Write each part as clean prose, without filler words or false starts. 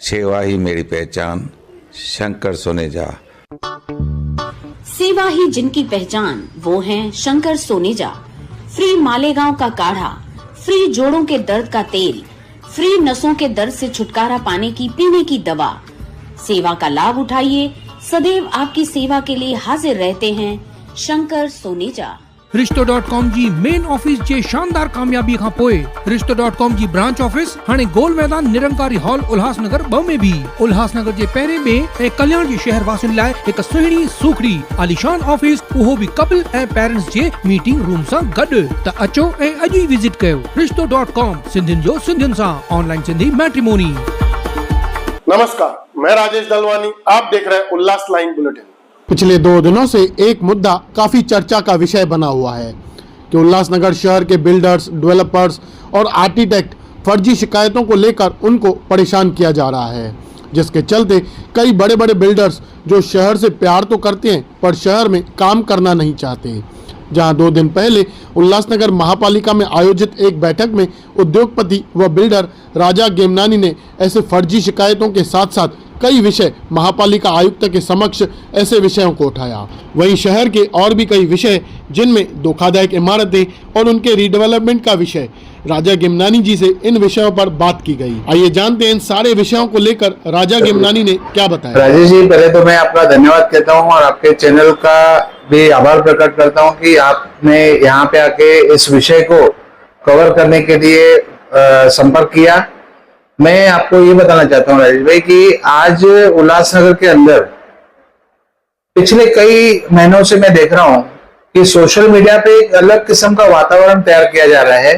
सेवा ही मेरी पहचान, शंकर सोनेजा। सेवा ही जिनकी पहचान, वो हैं शंकर सोनेजा। फ्री मालेगांव का काढ़ा, फ्री जोड़ों के दर्द का तेल, फ्री नसों के दर्द से छुटकारा पाने की पीने की दवा। सेवा का लाभ उठाइए, सदैव आपकी सेवा के लिए हाजिर रहते हैं शंकर सोनेजा। रिश्तो.com जी मेन ऑफिस जे शानदार कामयाबी खां पोइ रिश्तो.com जी ब्रांच ऑफिस हाणे गोल मैदान निरंकारी हॉल उल्हासनगर 2 में भी उल्हासनगर जे पहिरें में ऐं कल्याण जे शहर वासियुनि लाइ हिक सुहिणी सूखड़ी आलीशान ऑफिस, उहो भी कपल ऐं पेरेंट्स जे मीटिंग रूम सां गॾु। त अचो ऐं अॼु ई विजिट कयो रिश्तो.com, सिंधियुनि जो सिंधियुनि सां ऑनलाइन सिंधी मैट्रिमोनी। नमस्कार, मैं राजेश दलवानी, आप देख रहे हैं उल्लास लाइन बुलेटिन। पिछले 2 दिनों से एक मुद्दा काफी चर्चा का विषय बना हुआ है कि उल्लासनगर शहर के बिल्डर्स, डेवलपर्स और आर्किटेक्ट फर्जी शिकायतों को लेकर उनको परेशान किया जा रहा है, जिसके चलते कई बड़े बड़े बिल्डर्स जो शहर से प्यार तो करते हैं पर शहर में काम करना नहीं चाहते। जहां 2 दिन पहले उल्लासनगर महापालिका में आयोजित एक बैठक में उद्योगपति व बिल्डर राजा गेमनानी ने ऐसे फर्जी शिकायतों के साथ साथ कई विषय महापालिका आयुक्त के समक्ष ऐसे विषयों को उठाया। वहीं शहर के और भी कई विषय जिनमें धोखादायक इमारतें और उनके रीडेवलपमेंट का विषय राजा गेमनानी जी से इन विषयों पर बात की गई। आइए जानते हैं इन सारे विषयों को लेकर राजा गेमनानी ने क्या बताया। राजेश जी, पहले तो मैं आपका धन्यवाद कहता हूँ और आपके चैनल का भी आभार प्रकट करता हूँ कि आपने यहाँ पे आके इस विषय को कवर करने के लिए संपर्क किया। मैं आपको ये बताना चाहता हूँ राजेश भाई कि आज उल्लासनगर के अंदर पिछले कई महीनों से मैं देख रहा हूँ कि सोशल मीडिया पे एक अलग किस्म का वातावरण तैयार किया जा रहा है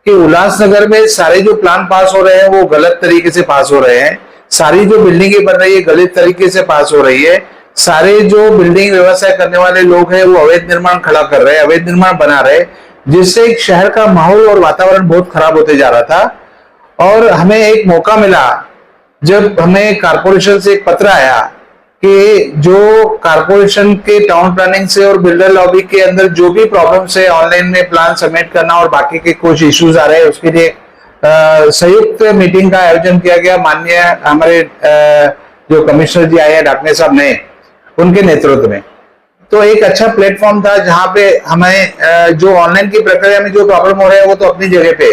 कि उल्लासनगर में सारे जो प्लान पास हो रहे हैं वो गलत तरीके से पास हो रहे हैं, सारी जो बिल्डिंगें बन रही है गलत तरीके से पास हो रही है, सारे जो बिल्डिंग व्यवसाय करने वाले लोग हैं वो अवैध निर्माण खड़ा कर रहे हैं, अवैध निर्माण बना रहे हैं, जिससे एक शहर का माहौल और वातावरण बहुत खराब होते जा रहा था। और हमें एक मौका मिला जब हमें कारपोरेशन से एक पत्र आया कि जो कारपोरेशन के टाउन प्लानिंग से और बिल्डर लॉबी के अंदर जो भी प्रॉब्लम्स है, ऑनलाइन में प्लान सबमिट करना और बाकी के कुछ इश्यूज आ रहे हैं, उसके लिए संयुक्त मीटिंग का आयोजन किया गया। माननीय हमारे जो कमिश्नर जी आए हैं डाकने साहब ने, उनके नेतृत्व में। तो एक अच्छा प्लेटफॉर्म था जहां पे हमें जो ऑनलाइन की प्रक्रिया में जो प्रॉब्लम हो रहा है वो तो अपनी जगह पे,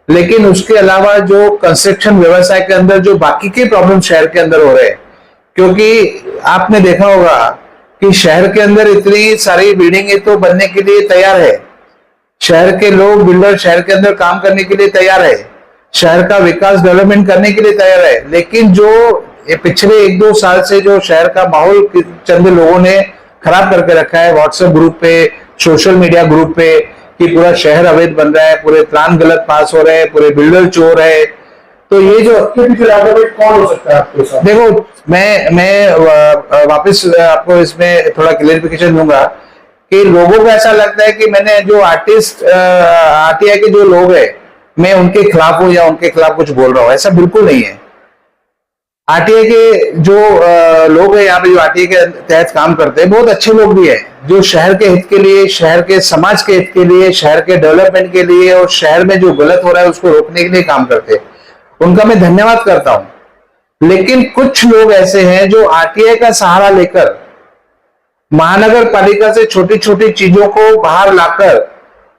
लेकिन उसके अलावा जो कंस्ट्रक्शन व्यवसाय के अंदर जो बाकी के प्रॉब्लम शहर के अंदर हो रहे हैं, क्योंकि आपने देखा होगा कि शहर के अंदर इतनी सारी बिल्डिंगें तो बनने के लिए तैयार है, शहर के लोग बिल्डर शहर के अंदर काम करने के लिए तैयार है, शहर का विकास डेवलपमेंट करने के लिए तैयार है, लेकिन जो ये पिछले 1-2 साल से जो शहर का माहौल चंद लोगों ने खराब करके रखा है व्हाट्सएप ग्रुप पे, सोशल मीडिया ग्रुप पे, कि पूरा शहर अवैध बन रहा है, पूरे प्लान गलत पास हो रहे हैं, पूरे बिल्डर चोर है। तो ये जो कौन हो सकता है आपके साथ? देखो, मैं वापस आपको इसमें थोड़ा क्लेरिफिकेशन दूंगा कि लोगों को ऐसा लगता है कि मैंने जो आरटीआई के जो लोग हैं मैं उनके खिलाफ हूं या उनके खिलाफ कुछ बोल रहा हूं, ऐसा बिल्कुल नहीं है। आरटीआई के जो लोग हैं यहाँ पे जो आरटीआई के तहत काम करते हैं, बहुत अच्छे लोग भी हैं जो शहर के हित के लिए, शहर के समाज के हित के लिए, शहर के डेवलपमेंट के लिए और शहर में जो गलत हो रहा है उसको रोकने के लिए काम करते हैं। उनका मैं धन्यवाद करता हूं। लेकिन कुछ लोग ऐसे हैं जो आरटीआई का सहारा लेकर महानगर पालिका से छोटी छोटी चीजों को बाहर लाकर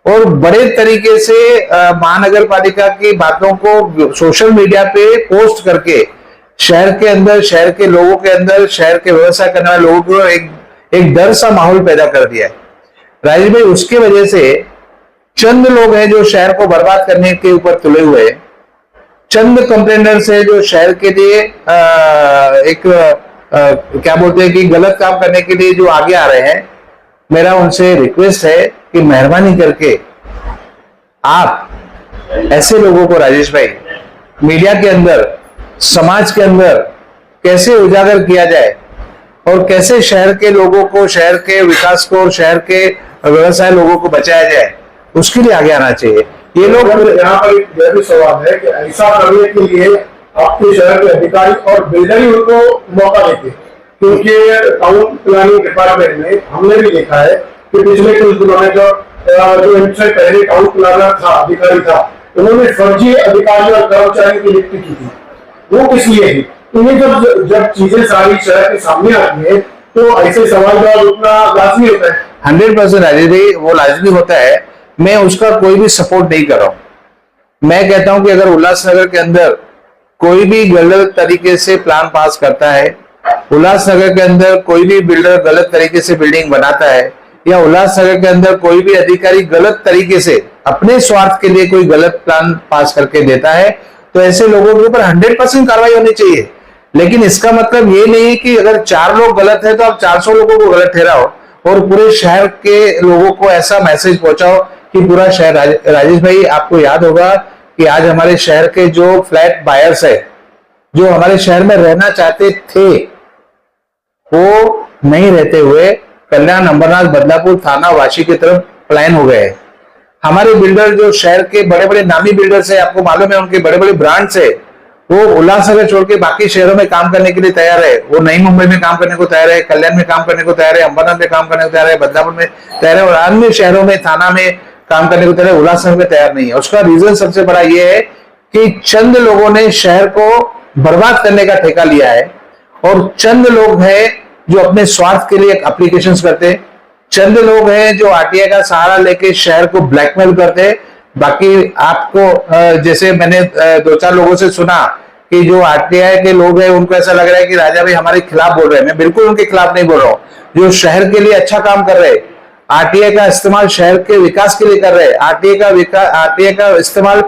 और बड़े तरीके से महानगर पालिका की बातों को सोशल मीडिया पे पोस्ट करके शहर के अंदर, शहर के लोगों के अंदर, शहर के व्यवसाय करने वाले लोगों को एक डर सा माहौल पैदा कर दिया है राजेश भाई। उसकी वजह से चंद लोग हैं जो शहर को बर्बाद करने के ऊपर तुले हुए, चंद कंप्लेनर्स है जो शहर के लिए क्या बोलते हैं कि गलत काम करने के लिए जो आगे आ रहे हैं। मेरा उनसे रिक्वेस्ट है कि मेहरबानी करके आप ऐसे लोगों को राजेश भाई मीडिया के अंदर, समाज के अंदर कैसे उजागर किया जाए और कैसे शहर के लोगों को, शहर के विकास को और शहर के व्यवसाय लोगों को बचाया जाए, उसके लिए आगे आना चाहिए। ये लोग यहाँ पर यह भी सवाल है कि ऐसा करने के लिए आपके शहर के अधिकारी और बिल्डर ही उनको मौका देते, क्योंकि टाउन प्लानिंग डिपार्टमेंट में हमने भी देखा है कि पिछले कुछ दिनों में जो इनसे पहले टाउन प्लानर था, अधिकारी था, उन्होंने फर्जी अधिकारियों और कर्मचारियों की नियुक्ति की थी। वो किस लिए थी? इन्हें जब जब चीजें सारी शहर के सामने आती है तो ऐसे सवाल जवाब उतना लाजमी होता है। 100% राजेश भाई, वो लाजमी होता है। मैं उसका कोई भी सपोर्ट नहीं कर रहा हूं। मैं कहता हूं कि अगर उल्लासनगर के अंदर कोई भी गलत तरीके से प्लान पास करता है, उल्लासनगर के अंदर कोई भी बिल्डर गलत तरीके से बिल्डिंग बनाता है, या उल्लासनगर के अंदर कोई भी अधिकारी गलत तरीके से अपने स्वार्थ के लिए कोई गलत प्लान पास करके देता है, तो ऐसे लोगों के ऊपर 100% कार्रवाई होनी चाहिए। लेकिन इसका मतलब ये नहीं कि अगर 4 लोग गलत है तो आप 400 लोगों को गलत ठहराओ और पूरे शहर के लोगों को ऐसा मैसेज पहुंचाओ कि पूरा शहर। राजेश भाई, आपको याद होगा कि आज हमारे शहर के जो फ्लैट बायर्स है, जो हमारे शहर में रहना चाहते थे, वो नहीं रहते हुए कल्याण, अंबरनाथ, बदलापुर, थाना, वाशी की तरफ पलायन हो गए। हमारे बिल्डर जो शहर के बड़े बड़े नामी बिल्डर्स है, आपको मालूम है उनके बड़े बड़े ब्रांड्स है, वो उल्लासनगर छोड़ के बाकी शहरों में काम करने के लिए तैयार है। वो नई मुंबई में काम करने को तैयार है, कल्याण में काम करने को तैयार है, अंबरनाथ में काम करने को तैयार है, बदलापुर में तैयार है, और अन्य शहरों में, थाना में काम करने को तैयार है। उल्लासनगर में तैयार नहीं है। उसका रीजन सबसे बड़ा ये है कि चंद लोगों ने शहर को बर्बाद करने का ठेका लिया है, और चंद लोग हैं जो अपने स्वार्थ के लिए एप्लीकेशंस करते हैं, चंद लोग हैं जो आरटीआई का सहारा लेके शहर को ब्लैकमेल करते हैं। बाकी आपको जैसे मैंने 2-4 लोगों से सुना कि जो आरटीआई के लोग हैं उनको ऐसा लग रहा है कि राजा भाई हमारे खिलाफ बोल रहे हैं। मैं बिल्कुल उनके खिलाफ नहीं बोल रहा हूँ। जो शहर के लिए अच्छा काम कर रहे हैं, आरटीआई का इस्तेमाल शहर के विकास के लिए कर रहे हैं, आरटीआई का इस्तेमाल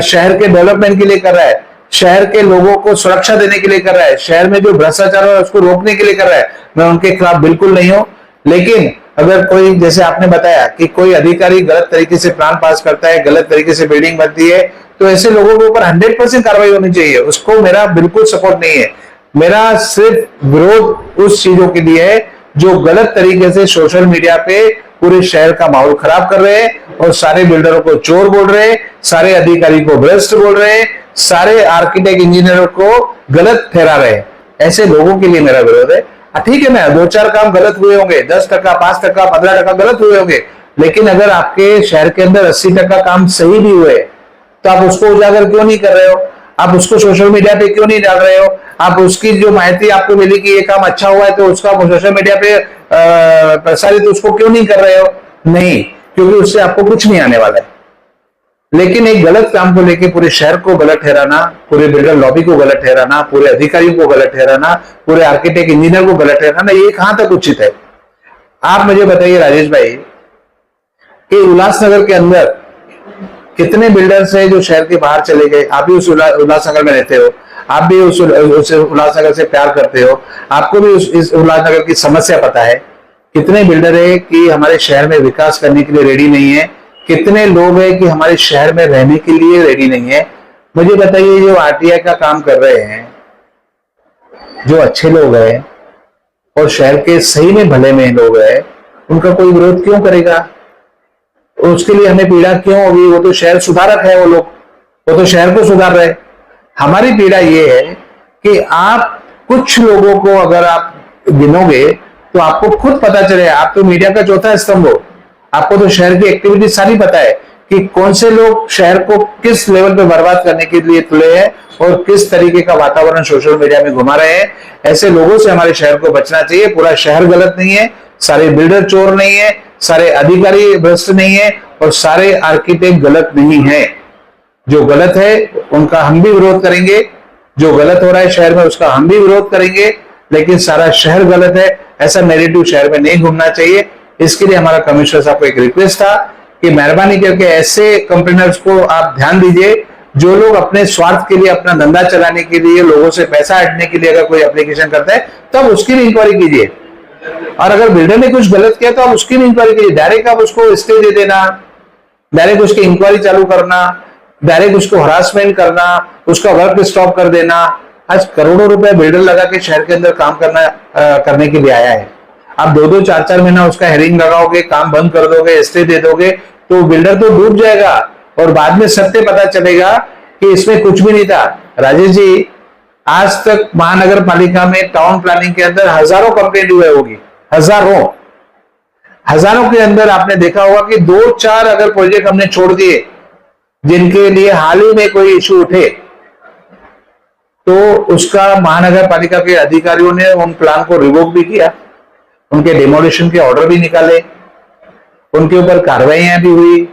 शहर के डेवलपमेंट के लिए कर रहा है, शहर के लोगों को सुरक्षा देने के लिए कर रहा है, शहर में जो भ्रष्टाचार है उसको रोकने के लिए कर रहा है, मैं उनके खिलाफ बिल्कुल नहीं हूं। लेकिन अगर कोई, जैसे आपने बताया कि कोई अधिकारी गलत तरीके से प्लान पास करता है, गलत तरीके से बिल्डिंग बनती है, तो ऐसे लोगों के ऊपर 100% कार्रवाई होनी चाहिए। उसको मेरा बिल्कुल सपोर्ट नहीं है। मेरा सिर्फ विरोध उस चीजों के लिए है जो गलत तरीके से सोशल मीडिया पे पूरे शहर का माहौल खराब कर रहे हैं और सारे बिल्डरों को चोर बोल रहे हैं, सारे अधिकारी को भ्रष्ट बोल रहे हैं, सारे आर्किटेक्ट इंजीनियरों को गलत ठहरा रहे हैं। ऐसे लोगों के लिए मेरा विरोध है। ठीक है ना, 2-4 काम गलत हुए होंगे, 10%, 5%, 15% गलत हुए होंगे, लेकिन अगर आपके शहर के अंदर 80% काम सही भी हुए तो आप उसको उजागर क्यों नहीं कर रहे हो? आप उसको सोशल मीडिया पे क्यों नहीं डाल रहे हो? आप उसकी जो माहिती आपको मिली कि ये काम अच्छा हुआ है तो उसका सोशल मीडिया पे प्रसारित उसको क्यों नहीं कर रहे हो? नहीं, क्योंकि उससे आपको कुछ नहीं आने वाला है। लेकिन एक गलत काम को लेके पूरे शहर को गलत ठहराना, पूरे बिल्डर लॉबी को गलत ठहराना, पूरे अधिकारियों को गलत ठहराना, पूरे आर्किटेक्ट इंजीनियर को गलत ठहराना, ये कहां तक उचित है? आप मुझे बताइए राजेश भाई कि उल्लासनगर के अंदर कितने बिल्डर्स हैं जो शहर के बाहर चले गए? आप भी उस उल्लासनगर में रहते हो, आप भी उस उल्लासनगर से प्यार करते हो, आपको भी इस उल्लासनगर की समस्या पता है। कितने बिल्डर है कि हमारे शहर में विकास करने के लिए रेडी नहीं है? कितने लोग हैं कि हमारे शहर में रहने के लिए रेडी नहीं है? मुझे बताइए, जो आरटीआई का काम कर रहे हैं, जो अच्छे लोग हैं और शहर के सही में भले में लोग हैं, उनका कोई विरोध क्यों करेगा? उसके लिए हमें पीड़ा क्यों होगी? वो तो शहर सुधारक है, वो लोग, वो तो शहर को सुधार रहे। हमारी पीड़ा ये है कि आप कुछ लोगों को अगर आप गिनोगे तो आपको खुद पता चले। आप तो मीडिया का चौथा स्तंभ हो, आपको तो शहर की एक्टिविटी सारी पता है कि कौन से लोग शहर को किस लेवल पे बर्बाद करने के लिए तुले हैं और किस तरीके का वातावरण सोशल मीडिया में घुमा रहे हैं। ऐसे लोगों से हमारे शहर को बचना चाहिए। पूरा शहर गलत नहीं है, सारे बिल्डर चोर नहीं है, सारे अधिकारी भ्रष्ट नहीं है और सारे आर्किटेक्ट गलत नहीं है। जो गलत है उनका हम भी विरोध करेंगे, जो गलत हो रहा है शहर में उसका हम भी विरोध करेंगे, लेकिन सारा शहर गलत है ऐसा नैरेटिव शहर में नहीं घूमना चाहिए। इसके लिए हमारा कमिश्नर साहब को एक रिक्वेस्ट था कि मेहरबानी करके ऐसे कंप्लेनर्स को आप ध्यान दीजिए, जो लोग अपने स्वार्थ के लिए, अपना धंधा चलाने के लिए, लोगों से पैसा हटने के लिए अगर कोई एप्लीकेशन करता है तब तो उसकी भी इंक्वायरी कीजिए। और अगर बिल्डर ने कुछ गलत किया तो आप उसकी भी इंक्वायरी कीजिए। डायरेक्ट आप उसको स्टे दे देना, डायरेक्ट उसकी इंक्वायरी चालू करना, डायरेक्ट उसको हरासमेंट करना, उसका वर्क स्टॉप कर देना। आज करोड़ों रुपए बिल्डर लगा के शहर के अंदर काम करने के लिए आया है। आप 2-2, 4-4 महीना उसका हेरिंग लगाओगे, काम बंद कर दोगे, स्टे दे दोगे तो बिल्डर तो डूब जाएगा और बाद में सत्य पता चलेगा कि इसमें कुछ भी नहीं था। राजेश जी, आज तक महानगर पालिका में टाउन प्लानिंग के अंदर हजारों कंप्लेंट हुए होगी, हजारों के अंदर आपने देखा होगा कि 2-4 अगर प्रोजेक्ट हमने छोड़ दिए जिनके लिए हाल ही में कोई इशू उठे तो उसका महानगर पालिका के अधिकारियों ने उन प्लान को रिवोक भी किया, उनके डिमोलिशन के ऑर्डर भी निकाले, उनके ऊपर कार्रवाइयां भी हुई।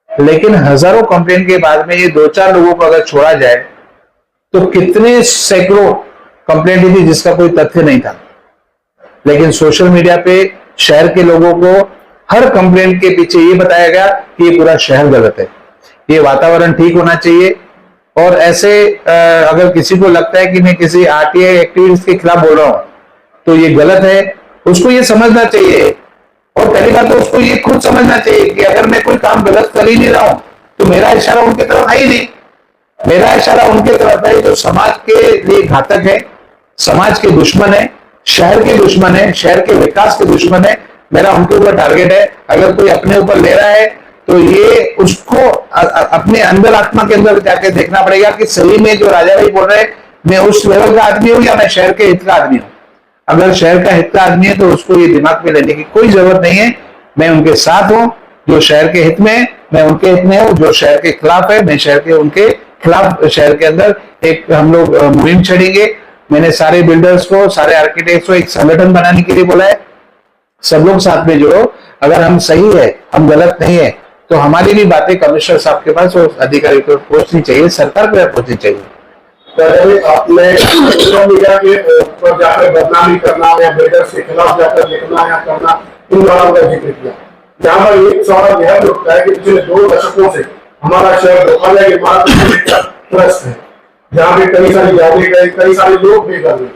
लेकिन हजारों कंप्लेंट के बाद में ये 2-4 लोगों को अगर छोड़ा जाए तो कितने सैकड़ों कंप्लेंट थी जिसका कोई तथ्य नहीं था। लेकिन सोशल मीडिया पे शहर के लोगों को हर कंप्लेंट के पीछे ये बताया गया कि ये पूरा शहर गलत है, ये वातावरण ठीक होना चाहिए। और ऐसे अगर किसी को लगता है कि मैं किसी आरटीआई एक्टिविस्ट के खिलाफ बोल रहा हूं तो ये गलत है, उसको ये समझना चाहिए। और पहली बात तो उसको ये खुद समझना चाहिए कि अगर मैं कोई काम गलत कर ही नहीं रहा हूं तो मेरा इशारा उनकी तरफ है ही नहीं। मेरा इशारा उनके तरफ है जो समाज के लिए घातक है, समाज के दुश्मन है, शहर के दुश्मन है, शहर के विकास के दुश्मन है। मेरा उनके ऊपर टारगेट है। अगर कोई अपने ऊपर ले रहा है तो ये उसको अपने अंदर आत्मा के अंदर जाके देखना पड़ेगा कि सही में जो राजा भाई बोल रहे हैं मैं उस लेवल का आदमी हूं या मैं शहर के हित का आदमी हूं। अगर शहर का हित का आदमी है तो उसको ये दिमाग में लेने की कोई जरूरत नहीं है। मैं उनके साथ हूं, जो शहर के हित में है मैं उनके हित में हूं, जो शहर के खिलाफ है मैं शहर के उनके खिलाफ। शहर के अंदर एक हम लोग मुहिम छेड़ेंगे। मैंने सारे बिल्डर्स को, सारे आर्किटेक्ट्स को एक संगठन बनाने के लिए बोला है। सब लोग साथ में जुड़ो। अगर हम सही है, हम गलत नहीं है, तो हमारी भी बातें कमिश्नर साहब के पास और अधिकारी को पहुंचनी चाहिए, सरकार को पहुंचनी चाहिए। आपने सोशल मीडिया के ऊपर जाकर बदनामी करना या बिल्डर्स के खिलाफ जाकर लिखना या करना, इन बातों का जिक्र किया। यहाँ पर एक सवाल यह उठता है कि पिछले 2 दशकों से हमारा शहर धोखाधड़ी के ट्रस्ट है, जहाँ पे कई सारी यादें गए, कई सारे लोग बेघर हुए।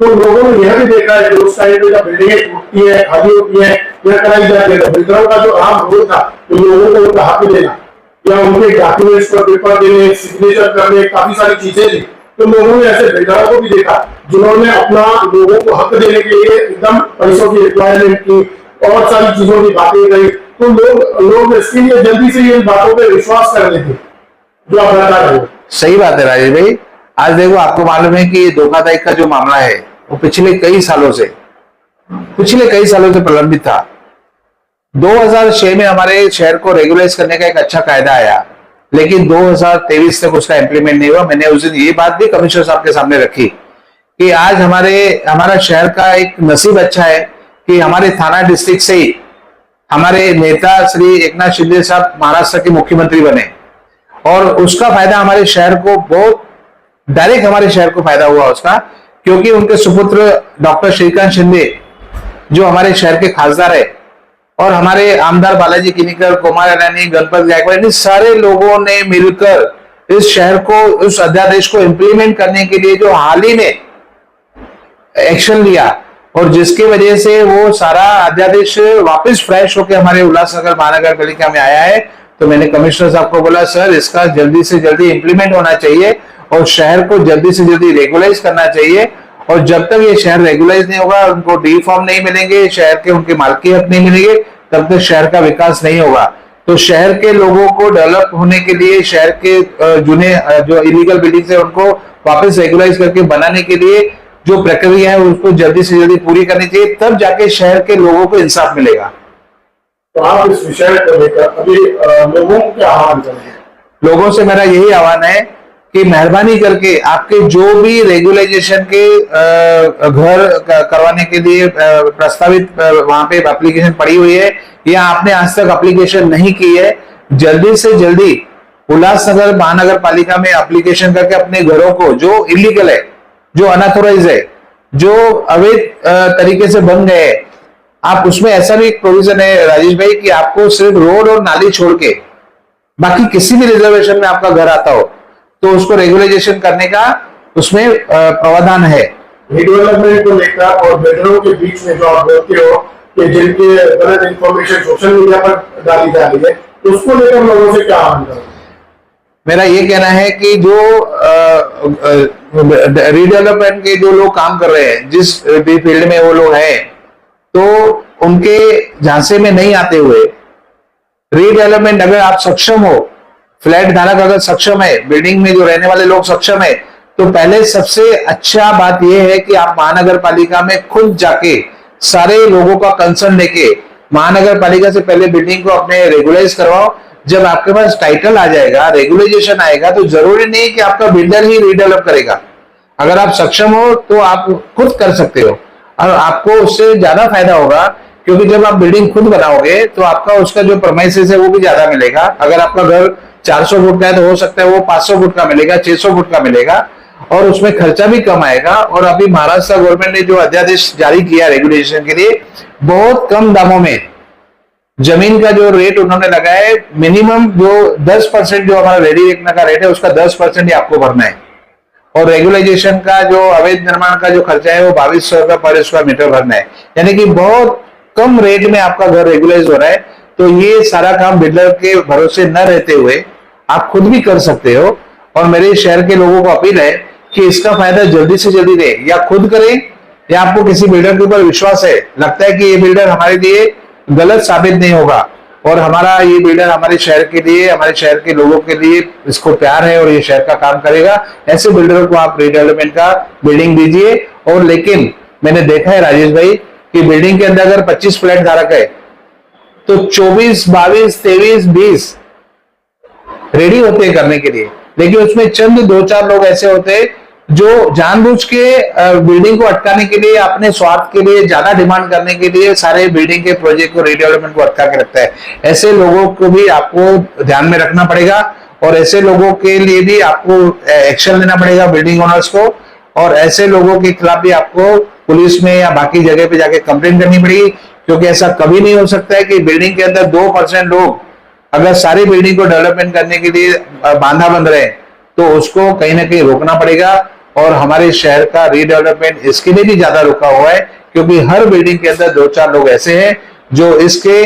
तो लोगों ने यह भी देखा है कि उस टाइम पे जब बिल्डिंगें टूटती है, खाली होती है या कराई जाती है, बिल्डरों का जो आम रोल था तो लोगों को उनका हक देना या उनके डॉक्यूमेंट्स पर पेपर देने, सिग्नेचर करने, काफी सारी चीजें थी। तो लोगों ने ऐसे बिल्डरों को भी देखा जिन्होंने अपना लोगों को हक देने के लिए एकदम पैसों की रिक्वायरमेंट की और सारी चीजों की बातें कही। तो लोग इसके लिए जल्दी से इन बातों पर विश्वास कर लेते जो आप बता रहे हो। सही बात है राजेश भाई। आज देखो, आपको मालूम है कि धोखाधड़ी का जो मामला है वो पिछले कई सालों से प्रलंबित था। 2006 में हमारे शहर को रेगुलाइज करने का एक अच्छा कायदा आया, लेकिन 2023 तक उसका इंप्लीमेंट नहीं हुआ। मैंने उस दिन ये बात भी कमिश्नर साहब के सामने रखी कि आज हमारा शहर का एक नसीब अच्छा है कि हमारे थाना डिस्ट्रिक्ट से ही हमारे नेता श्री एकनाथ शिंदे साहब महाराष्ट्र के मुख्यमंत्री बने और उसका फायदा हमारे शहर को बहुत डायरेक्ट हमारे शहर को फायदा हुआ उसका, क्योंकि उनके सुपुत्र डॉक्टर श्रीकांत शिंदे जो हमारे शहर के खासदार है और हमारे आमदार बालाजी किनीकर, कुमार अडानी, गणपत गायकवाड़, सारे लोगों ने मिलकर इस शहर को, उस अध्यादेश को इंप्लीमेंट करने के लिए जो हाल ही में एक्शन लिया और जिसकी वजह से वो सारा अध्यादेश वापस फ्रेश होकर हमारे उल्लासनगर महानगर पालिका में आया है। तो मैंने कमिश्नर साहब को बोला, सर इसका जल्दी से जल्दी इंप्लीमेंट होना चाहिए और शहर को जल्दी से जल्दी रेगुलाइज करना चाहिए। और जब तक ये शहर रेगुलाइज नहीं होगा, उनको डी फॉर्म नहीं मिलेंगे, शहर के उनके मालकी हक नहीं मिलेंगे, तब तक शहर का विकास नहीं होगा। तो शहर के लोगों को डेवलप होने के लिए शहर के जो इलीगल बिल्डिंग्स है उनको वापस रेगुलाइज करके बनाने के लिए जो प्रक्रिया है उसको जल्दी से जल्दी पूरी करनी चाहिए, तब जाके शहर के लोगों को इंसाफ मिलेगा। तो आप इस विषय को लेकर अभी लोगों को क्या आह्वान करेंगे? लोगों से मेरा यही आह्वान है कि मेहरबानी करके आपके जो भी रेगुलाइजेशन के घर करवाने के लिए प्रस्तावित वहां पे एप्लीकेशन पड़ी हुई है या आपने आज तक एप्लीकेशन नहीं की है, जल्दी से जल्दी उल्लासनगर महानगर पालिका में एप्लीकेशन करके अपने घरों को, जो इलीगल है, जो अनऑथोराइज है, जो अवैध तरीके से बन गए, आप उसमें ऐसा भी एक प्रोविजन है राजेश भाई कि आपको सिर्फ रोड और नाली छोड़ के बाकी किसी भी रिजर्वेशन में आपका घर आता हो तो उसको रेगुलाइजेशन करने का उसमें प्रावधान है। रिडेवलपमेंट को लेकर और बिल्डरों के बीच में जो आप बोलते हो कि जिनके गलत इंफॉर्मेशन सोशल मीडिया पर डाली जा रही है, उसको लेकर लोगों से क्या आह्वान करें? मेरा ये कहना है कि जो रिडेवलपमेंट के जो लोग काम कर रहे हैं, जिस भी फील्ड में वो लोग हैं, तो उनके झांसे में नहीं आते हुए रीडेवलपमेंट, अगर आप सक्षम हो, फ्लैट धारक अगर सक्षम है, बिल्डिंग में जो रहने वाले लोग सक्षम है, तो पहले सबसे अच्छा बात यह है कि आप महानगर पालिका में खुद जाके सारे लोगों का कंसर्न लेके महानगर पालिका से पहले बिल्डिंग को अपने रेगुलाइज करवाओ। जब आपके पास टाइटल आ जाएगा, रेगुलाइजेशन आएगा, तो जरूरी नहीं कि आपका बिल्डर ही रीडेवलप करेगा, अगर आप सक्षम हो तो आप खुद कर सकते हो और आपको उससे ज्यादा फायदा होगा, क्योंकि जब आप बिल्डिंग खुद बनाओगे तो आपका उसका जो प्रमाइसेस है वो भी ज्यादा मिलेगा। अगर आपका घर 400 फुट का है तो हो सकता है वो 500 फुट का मिलेगा, 600 फुट का मिलेगा और उसमें खर्चा भी कम आएगा। और अभी महाराष्ट्र गवर्नमेंट ने जो अध्यादेश जारी किया रेगुलेशन के लिए, बहुत कम दामों में जमीन का जो रेट उन्होंने लगाया है, मिनिमम जो 10% जो हमारा रेडी रखने का रेट है उसका 10% ही आपको भरना है। और रेगुलाइजेशन का जो अवैध निर्माण का जो खर्चा है वो 2200 रुपए पर स्क्वायर मीटर भरना है, यानी कि बहुत कम रेट में आपका घर रेगुलाइज हो रहा है। तो ये सारा काम बिल्डर के भरोसे न रहते हुए आप खुद भी कर सकते हो। और मेरे शहर के लोगों को अपील है कि इसका फायदा जल्दी से जल्दी दे, या खुद करें या आपको किसी बिल्डर के ऊपर विश्वास है, लगता है कि ये बिल्डर हमारे लिए गलत साबित नहीं होगा और हमारा ये बिल्डर हमारे शहर के लिए, हमारे शहर के लोगों के लिए इसको प्यार है और ये शहर का काम करेगा, ऐसे बिल्डरों को आप रीडेवलपमेंट का बिल्डिंग दीजिए। और लेकिन मैंने देखा है राजेश भाई कि बिल्डिंग के अंदर अगर 25 फ्लैट धारक है तो 24, 22, 23, 20 रेडी होते हैं करने के लिए, लेकिन उसमें चंद 2-4 लोग ऐसे होते हैं जो जानबूझ के बिल्डिंग को अटकाने के लिए, अपने स्वार्थ के लिए, ज्यादा डिमांड करने के लिए सारे बिल्डिंग के प्रोजेक्ट को, रीडेवलपमेंट को अटका के रखता है। ऐसे लोगों को भी आपको ध्यान में रखना पड़ेगा और ऐसे लोगों के लिए भी आपको एक्शन लेना पड़ेगा, बिल्डिंग ओनर्स को। और ऐसे लोगों के खिलाफ भी आपको पुलिस में या बाकी जगह पे जाके कंप्लेंट करनी पड़ेगी, क्योंकि ऐसा कभी नहीं हो सकता है कि बिल्डिंग के अंदर 2% लोग अगर सारी बिल्डिंग को डेवलपमेंट करने के लिए बांधा बंध रहे हैं तो उसको कहीं ना कहीं रोकना पड़ेगा। और हमारे शहर का रीडेवलपमेंट इसके लिए भी ज्यादा रुका हुआ है, क्योंकि हर बिल्डिंग के अंदर 2-4 लोग ऐसे हैं जो इसके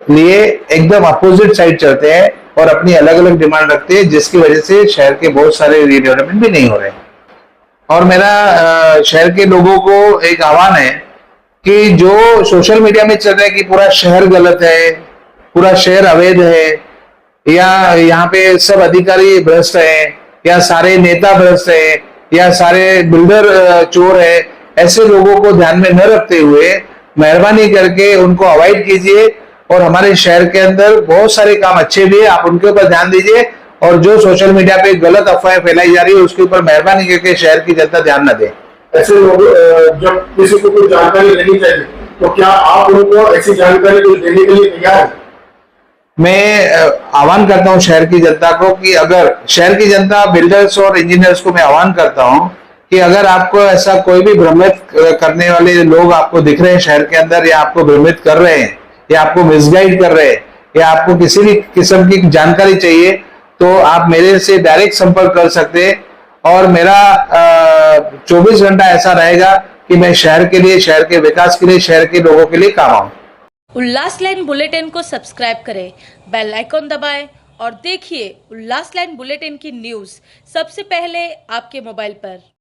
लिए एकदम अपोजिट साइड चलते हैं और अपनी अलग अलग डिमांड रखते हैं, जिसकी वजह से शहर के बहुत सारे रीडेवलपमेंट भी नहीं हो रहे। और मेरा शहर के लोगों को एक आह्वान है कि जो सोशल मीडिया में चल रहा है कि पूरा शहर गलत है, पूरा शहर अवैध है, या यहाँ पे सब अधिकारी भ्रष्ट है, या सारे नेता भ्रष्ट है, या सारे बिल्डर चोर है, ऐसे लोगों को ध्यान में न रखते हुए मेहरबानी करके उनको अवॉइड कीजिए। और हमारे शहर के अंदर बहुत सारे काम अच्छे भी है, आप उनके ऊपर ध्यान दीजिए। और जो सोशल मीडिया पे गलत अफवाहें फैलाई जा रही है उसके ऊपर मेहरबानी करके शहर की जनता ध्यान न दे। ऐसे लोग जब किसी को कोई जानकारी लेनी चाहिए तो क्या आप उनको ऐसी जानकारी देने के लिए तैयार हैं? मैं आह्वान करता हूं शहर की जनता को कि अगर शहर की जनता, बिल्डर्स और इंजीनियर्स को मैं आह्वान करता हूं कि अगर आपको ऐसा कोई भी भ्रमित करने वाले लोग आपको दिख रहे हैं शहर के अंदर, या आपको भ्रमित कर रहे हैं, या आपको मिसगाइड कर रहे हैं, या आपको किसी भी किस्म की जानकारी चाहिए, तो आप मेरे से डायरेक्ट संपर्क कर सकते हैं। और मेरा 24 घंटा ऐसा रहेगा कि मैं शहर के लिए, शहर के विकास के लिए, शहर के लोगों के लिए काम आऊं। उल्लास लाइन बुलेटिन को सब्सक्राइब करें, बेल आइकॉन दबाएं और देखिए उल्लास लाइन बुलेटिन की न्यूज़ सबसे पहले आपके मोबाइल पर।